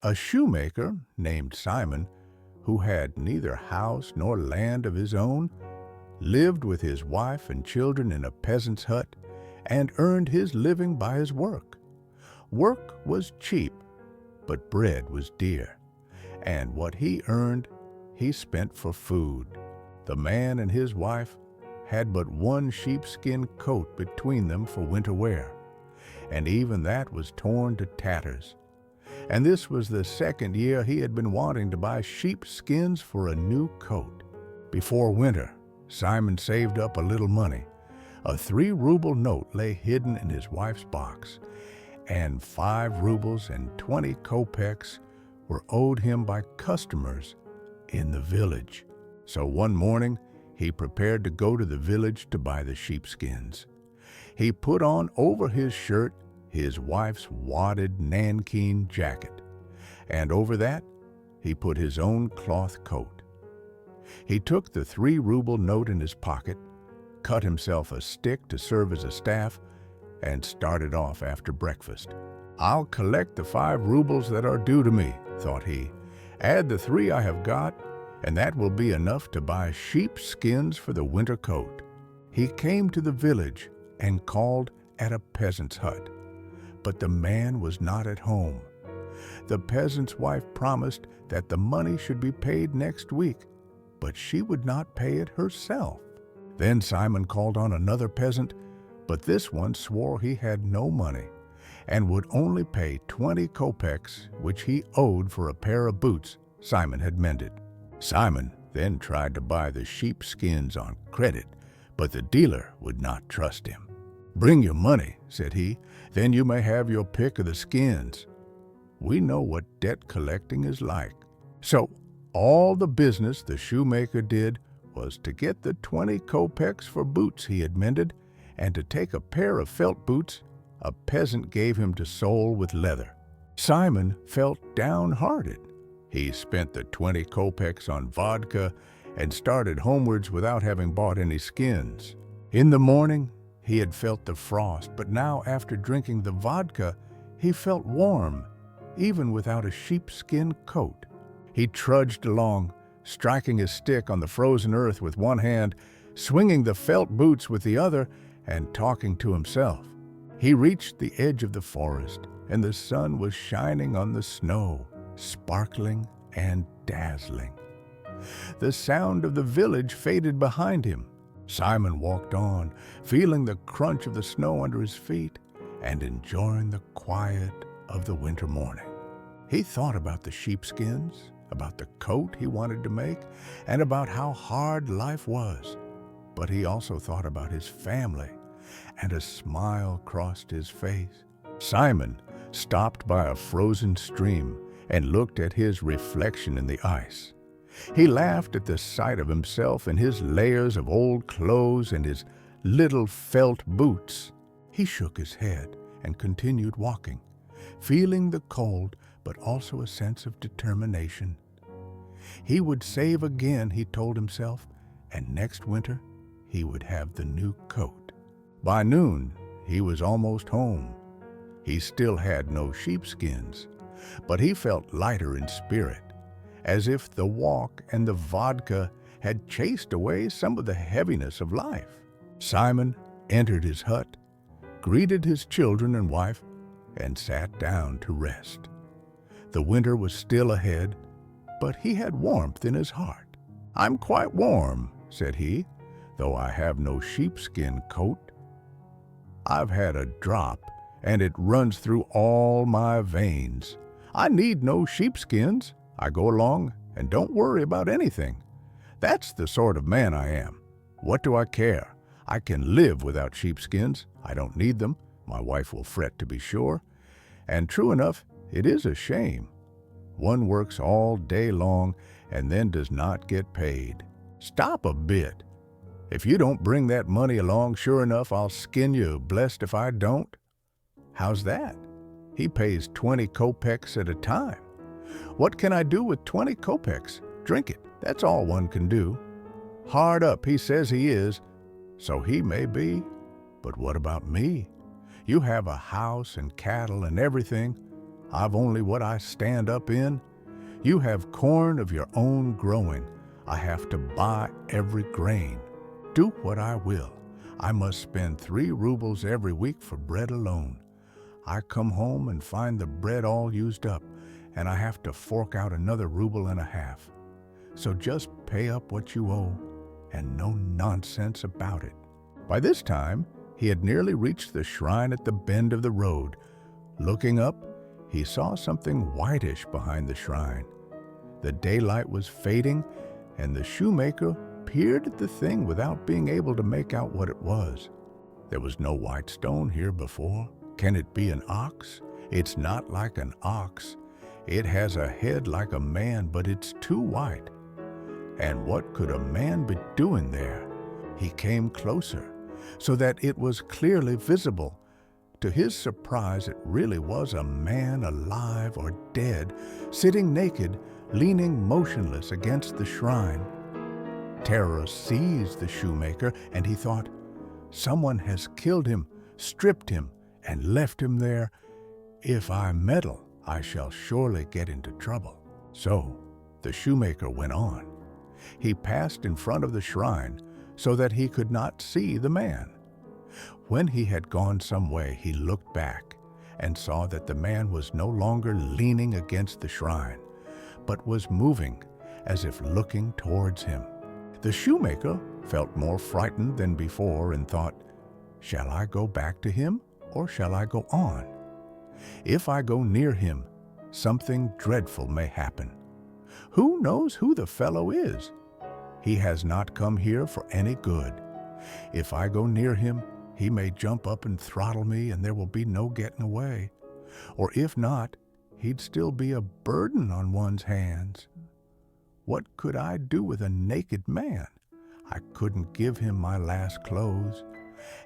A shoemaker named Simon, who had neither house nor land of his own, lived with his wife and children in a peasant's hut and earned his living by his work. Work was cheap, but bread was dear, and what he earned, he spent for food. The man and his wife had but one sheepskin coat between them for winter wear, and even that was torn to tatters. And this was the second year he had been wanting to buy sheepskins for a new coat. Before winter, Simon saved up a little money. A 3-ruble note lay hidden in his wife's box, and 5 rubles and 20 kopecks were owed him by customers in the village. So one morning, he prepared to go to the village to buy the sheepskins. He put on over his shirt his wife's wadded nankeen jacket, and over that he put his own cloth coat. He took the 3-ruble note in his pocket, cut himself a stick to serve as a staff, and started off after breakfast. "I'll collect the 5 rubles that are due to me," thought he. "Add the 3 I have got, and that will be enough to buy sheepskins for the winter coat." He came to the village and called at a peasant's hut, but the man was not at home. The peasant's wife promised that the money should be paid next week, but she would not pay it herself. Then Simon called on another peasant, but this one swore he had no money and would only pay 20 kopecks, which he owed for a pair of boots Simon had mended. Simon then tried to buy the sheepskins on credit, but the dealer would not trust him. "Bring your money," said he, "then you may have your pick of the skins." We know what debt collecting is like. So all the business the shoemaker did was to get the 20 kopecks for boots he had mended, and to take a pair of felt boots a peasant gave him to sole with leather. Simon felt downhearted. He spent the 20 kopecks on vodka and started homewards without having bought any skins. In the morning, he had felt the frost, but now after drinking the vodka, he felt warm, even without a sheepskin coat. He trudged along, striking his stick on the frozen earth with one hand, swinging the felt boots with the other, and talking to himself. He reached the edge of the forest, and the sun was shining on the snow, sparkling and dazzling. The sound of the village faded behind him. Simon walked on, feeling the crunch of the snow under his feet and enjoying the quiet of the winter morning. He thought about the sheepskins, about the coat he wanted to make, and about how hard life was. But he also thought about his family, and a smile crossed his face. Simon stopped by a frozen stream and looked at his reflection in the ice. He laughed at the sight of himself in his layers of old clothes and his little felt boots. He shook his head and continued walking, feeling the cold but also a sense of determination. He would save again, he told himself, and next winter he would have the new coat. By noon, he was almost home. He still had no sheepskins, but he felt lighter in spirit, as if the walk and the vodka had chased away some of the heaviness of life. Simon entered his hut, greeted his children and wife, and sat down to rest. The winter was still ahead, but he had warmth in his heart. "I'm quite warm," said he, "though I have no sheepskin coat. I've had a drop, and it runs through all my veins. I need no sheepskins. I go along and don't worry about anything. That's the sort of man I am. What do I care? I can live without sheepskins. I don't need them. My wife will fret, to be sure. And true enough, it is a shame. One works all day long and then does not get paid. Stop a bit. If you don't bring that money along, sure enough, I'll skin you, blessed if I don't." How's that? He pays 20 kopecks at a time. What can I do with 20 kopecks? Drink it. That's all one can do. Hard up, he says he is. So he may be. But what about me? You have a house and cattle and everything. I've only what I stand up in. You have corn of your own growing. I have to buy every grain. Do what I will. I must spend 3 rubles every week for bread alone. I come home and find the bread all used up, and I have to fork out another ruble and a half. So just pay up what you owe, and no nonsense about it." By this time, he had nearly reached the shrine at the bend of the road. Looking up, he saw something whitish behind the shrine. The daylight was fading, and the shoemaker peered at the thing without being able to make out what it was. "There was no white stone here before. Can it be an ox? It's not like an ox. It has a head like a man, but it's too white. And what could a man be doing there?" He came closer, so that it was clearly visible. To his surprise, it really was a man, alive or dead, sitting naked, leaning motionless against the shrine. Terror seized the shoemaker, and he thought, "Someone has killed him, stripped him, and left him there. If I meddle, I shall surely get into trouble." So the shoemaker went on. He passed in front of the shrine so that he could not see the man. When he had gone some way, he looked back and saw that the man was no longer leaning against the shrine, but was moving as if looking towards him. The shoemaker felt more frightened than before and thought, "Shall I go back to him, or shall I go on? If I go near him, something dreadful may happen. Who knows who the fellow is? He has not come here for any good. If I go near him, he may jump up and throttle me, and there will be no getting away. Or if not, he'd still be a burden on one's hands. What could I do with a naked man? I couldn't give him my last clothes.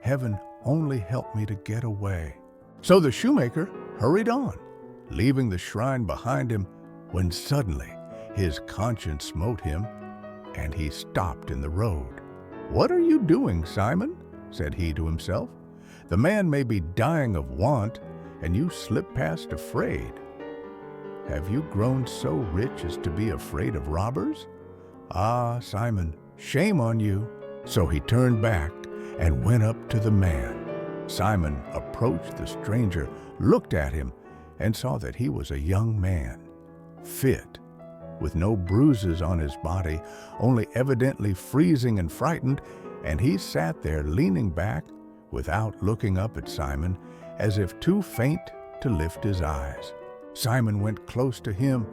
Heaven only help me to get away." So the shoemaker hurried on, leaving the shrine behind him, when suddenly his conscience smote him, and he stopped in the road. "What are you doing, Simon?" said he to himself. "The man may be dying of want, and you slip past afraid. Have you grown so rich as to be afraid of robbers? Ah, Simon, shame on you." So he turned back and went up to the man. Simon approached the stranger, looked at him, and saw that he was a young man, fit, with no bruises on his body, only evidently freezing and frightened, and he sat there leaning back without looking up at Simon, as if too faint to lift his eyes. Simon went close to him,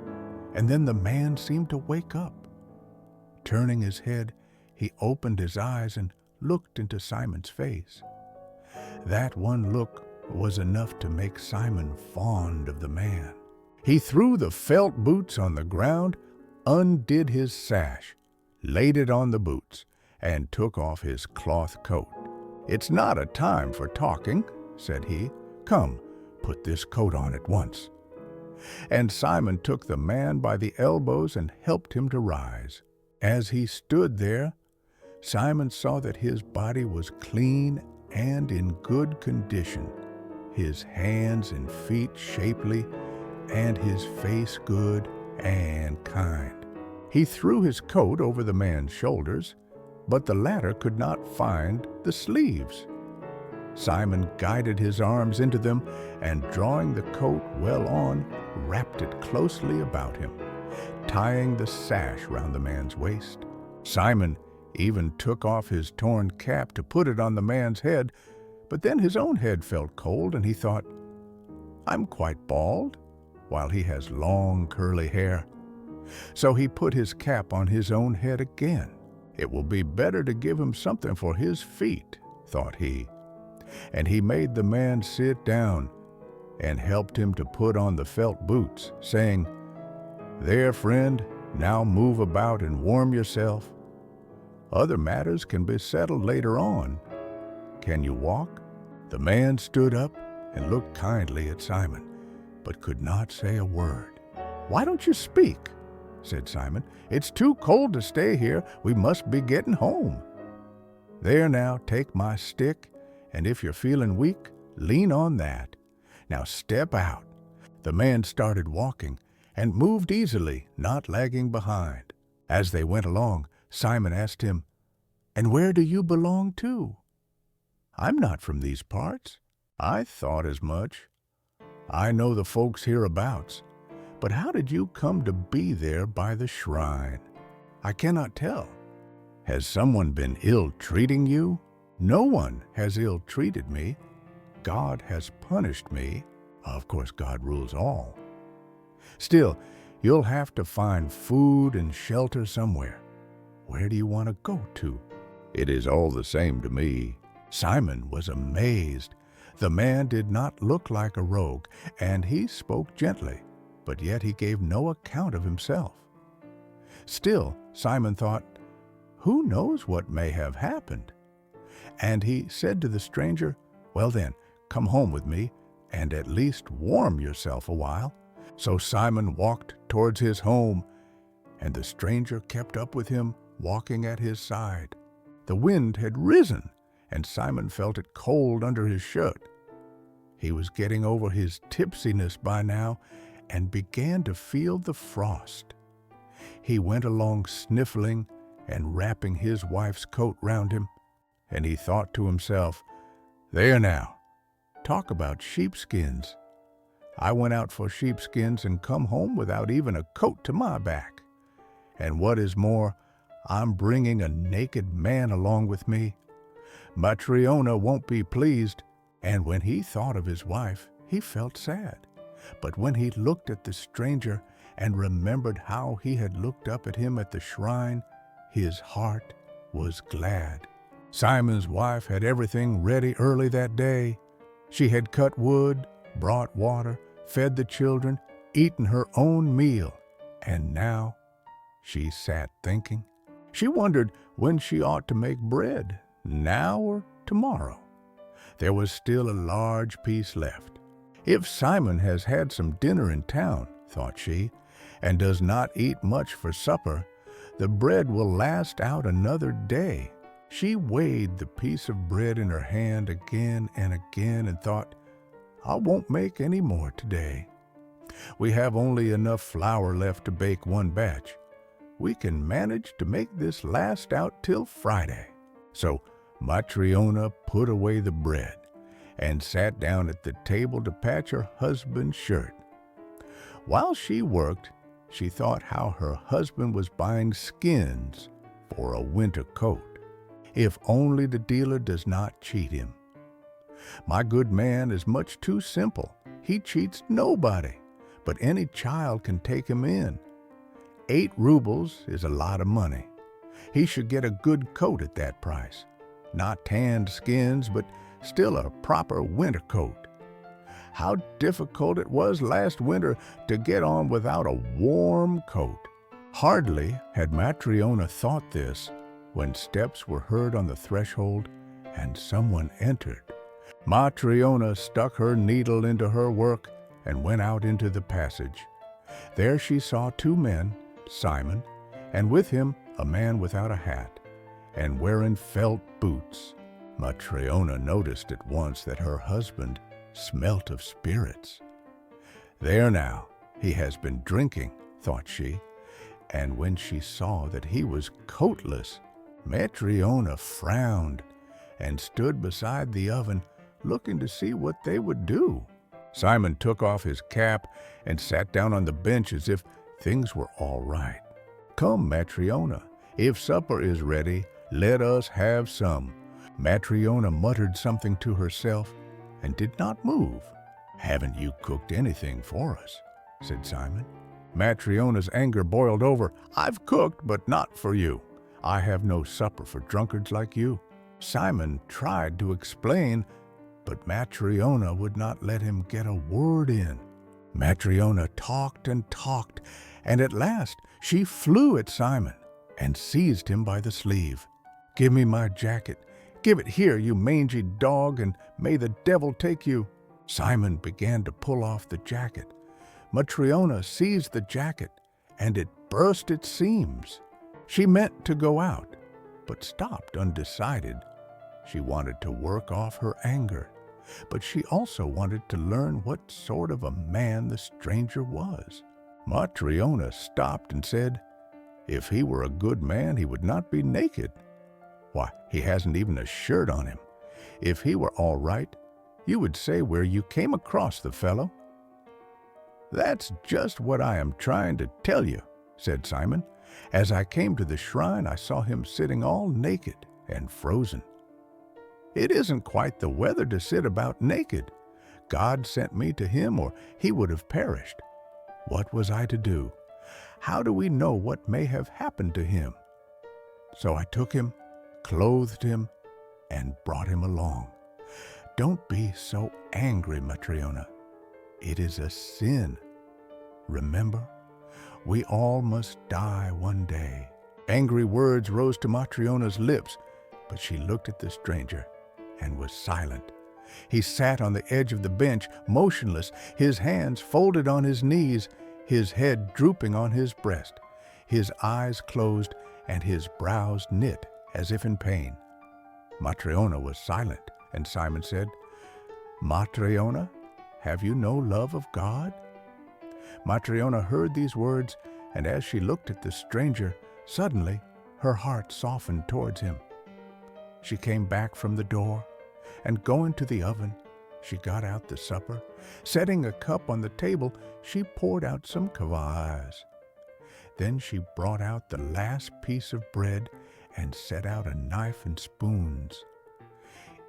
and then the man seemed to wake up. Turning his head, he opened his eyes and looked into Simon's face. That one look was enough to make Simon fond of the man. He threw the felt boots on the ground, undid his sash, laid it on the boots, and took off his cloth coat. "It's not a time for talking," said he. "Come, put this coat on at once." And Simon took the man by the elbows and helped him to rise. As he stood there, Simon saw that his body was clean and in good condition, his hands and feet shapely, and his face good and kind. He threw his coat over the man's shoulders, but the latter could not find the sleeves. Simon guided his arms into them, and drawing the coat well on, wrapped it closely about him, tying the sash round the man's waist. Simon even took off his torn cap to put it on the man's head, but then his own head felt cold, and he thought, "I'm quite bald, while he has long curly hair." So he put his cap on his own head again. "It will be better to give him something for his feet," thought he. And he made the man sit down and helped him to put on the felt boots, saying, "There, friend, now move about and warm yourself. Other matters can be settled later on. Can you walk?" The man stood up and looked kindly at Simon, but could not say a word. "Why don't you speak?" said Simon. "It's too cold to stay here. We must be getting home." "There now, take my stick, and if you're feeling weak, lean on that. Now step out. The man started walking and moved easily, not lagging behind. As they went along, Simon asked him, "And where do you belong to?" "I'm not from these parts." "I thought as much. I know the folks hereabouts. But how did you come to be there by the shrine?" "I cannot tell." "Has someone been ill-treating you?" "No one has ill-treated me. God has punished me." Of course, God rules all. "Still, you'll have to find food and shelter somewhere. Where do you want to go to?" "It is all the same to me." Simon was amazed. The man did not look like a rogue, and he spoke gently, but yet he gave no account of himself. Still, Simon thought, who knows what may have happened? And he said to the stranger, "Well then, come home with me, and at least warm yourself a while." So Simon walked towards his home, and the stranger kept up with him, walking at his side. The wind had risen, and Simon felt it cold under his shirt. He was getting over his tipsiness by now, and began to feel the frost. He went along sniffling and wrapping his wife's coat round him, and he thought to himself, "There now, talk about sheepskins. I went out for sheepskins and come home without even a coat to my back. And what is more, I'm bringing a naked man along with me. Matryona won't be pleased." And when he thought of his wife, he felt sad. But when he looked at the stranger and remembered how he had looked up at him at the shrine, his heart was glad. Simon's wife had everything ready early that day. She had cut wood, brought water, fed the children, eaten her own meal, and now she sat thinking. She wondered when she ought to make bread, now or tomorrow. There was still a large piece left. "If Simon has had some dinner in town," thought she, "and does not eat much for supper, the bread will last out another day." She weighed the piece of bread in her hand again and again and thought, "I won't make any more today. We have only enough flour left to bake one batch. We can manage to make this last out till Friday." So Matryona put away the bread and sat down at the table to patch her husband's shirt. While she worked, she thought how her husband was buying skins for a winter coat. If only the dealer does not cheat him. My good man is much too simple. He cheats nobody, but any child can take him in. 8 rubles is a lot of money. He should get a good coat at that price. Not tanned skins, but still a proper winter coat. How difficult it was last winter to get on without a warm coat. Hardly had Matryona thought this when steps were heard on the threshold and someone entered. Matryona stuck her needle into her work and went out into the passage. There she saw 2 men, Simon, and with him a man without a hat and wearing felt boots. Matryona noticed at once that her husband smelt of spirits. "There now, he has been drinking," thought she, and when she saw that he was coatless, Matryona frowned and stood beside the oven, looking to see what they would do. Simon took off his cap and sat down on the bench as if things were all right. "Come, Matryona, if supper is ready, let us have some." Matryona muttered something to herself and did not move. "Haven't you cooked anything for us?" said Simon. Matryona's anger boiled over. "I've cooked, but not for you. I have no supper for drunkards like you." Simon tried to explain, but Matryona would not let him get a word in. Matryona talked and talked, and at last she flew at Simon and seized him by the sleeve. "Give me my jacket. Give it here, you mangy dog, and may the devil take you." Simon began to pull off the jacket. Matryona seized the jacket, and it burst its seams. She meant to go out, but stopped undecided. She wanted to work off her anger. but she also wanted to learn what sort of a man the stranger was. Matryona stopped and said, "If he were a good man, he would not be naked. Why, he hasn't even a shirt on him. If he were all right, you would say where you came across the fellow." "That's just what I am trying to tell you," said Simon. "As I came to the shrine, I saw him sitting all naked and frozen. It isn't quite the weather to sit about naked. God sent me to him, or he would have perished. What was I to do? How do we know what may have happened to him? So I took him, clothed him, and brought him along. Don't be so angry, Matryona. It is a sin. Remember, we all must die one day." Angry words rose to Matryona's lips, but she looked at the stranger and was silent. He sat on the edge of the bench, motionless, his hands folded on his knees, his head drooping on his breast, his eyes closed and his brows knit as if in pain. Matryona was silent, and Simon said, "Matryona, have you no love of God?" Matryona heard these words, and as she looked at the stranger, suddenly her heart softened towards him. She came back from the door, and going to the oven, she got out the supper. Setting a cup on the table, she poured out some kvass. Then she brought out the last piece of bread and set out a knife and spoons.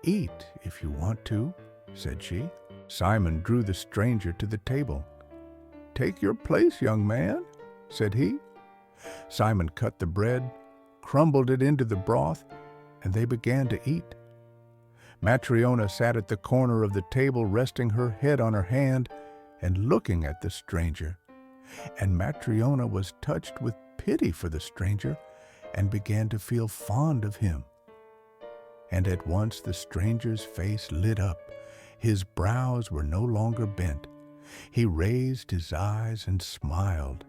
"Eat if you want to," said she. Simon drew the stranger to the table. "Take your place, young man," said he. Simon cut the bread, crumbled it into the broth, and they began to eat. Matryona sat at the corner of the table, resting her head on her hand and looking at the stranger. And Matryona was touched with pity for the stranger and began to feel fond of him. And at once the stranger's face lit up. His brows were no longer bent. He raised his eyes and smiled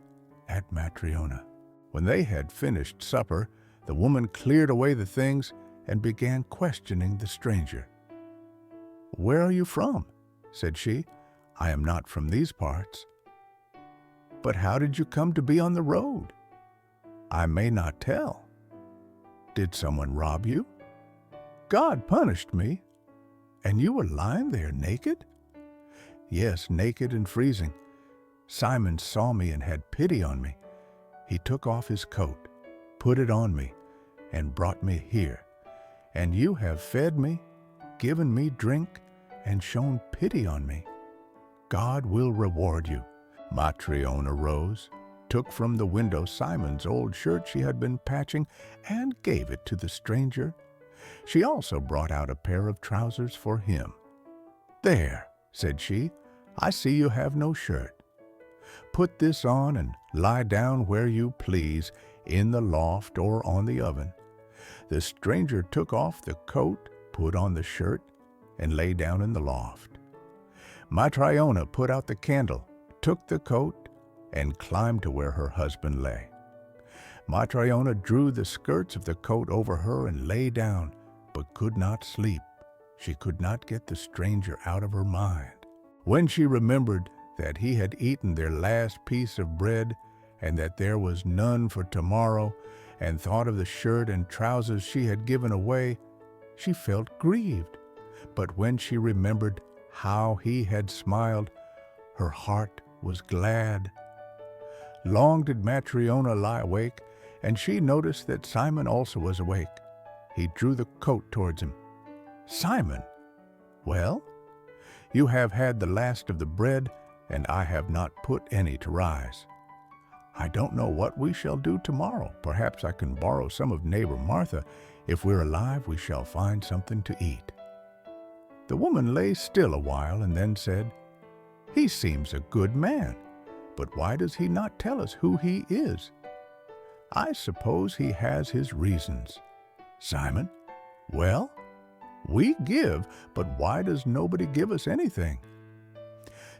at Matryona. When they had finished supper, the woman cleared away the things and began questioning the stranger. "Where are you from?" said she. "I am not from these parts." "But how did you come to be on the road?" "I may not tell." "Did someone rob you?" "God punished me." "And you were lying there naked?" "Yes, naked and freezing. Simon saw me and had pity on me. He took off his coat, put it on me, and brought me here. And you have fed me, given me drink, and shown pity on me. God will reward you." Matryona rose, took from the window Simon's old shirt she had been patching, and gave it to the stranger. She also brought out a pair of trousers for him. "There," said she, "I see you have no shirt. Put this on and lie down where you please, in the loft or on the oven." The stranger took off the coat, put on the shirt, and lay down in the loft. Matryona put out the candle, took the coat, and climbed to where her husband lay. Matryona drew the skirts of the coat over her and lay down, but could not sleep. She could not get the stranger out of her mind. When she remembered that he had eaten their last piece of bread and that there was none for tomorrow, and thought of the shirt and trousers she had given away, she felt grieved. But when she remembered how he had smiled, her heart was glad. Long did Matryona lie awake, and she noticed that Simon also was awake. He drew the coat towards him. "Simon, well? You have had the last of the bread, and I have not put any to rise. I don't know what we shall do tomorrow. Perhaps I can borrow some of neighbor Martha. If we're alive, we shall find something to eat." The woman lay still a while and then said, "He seems a good man, but why does he not tell us who he is? I suppose he has his reasons. Simon, well? We give, but why does nobody give us anything?"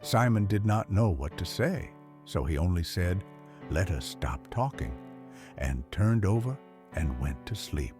Simon did not know what to say, so he only said, "Let us stop talking," and turned over and went to sleep.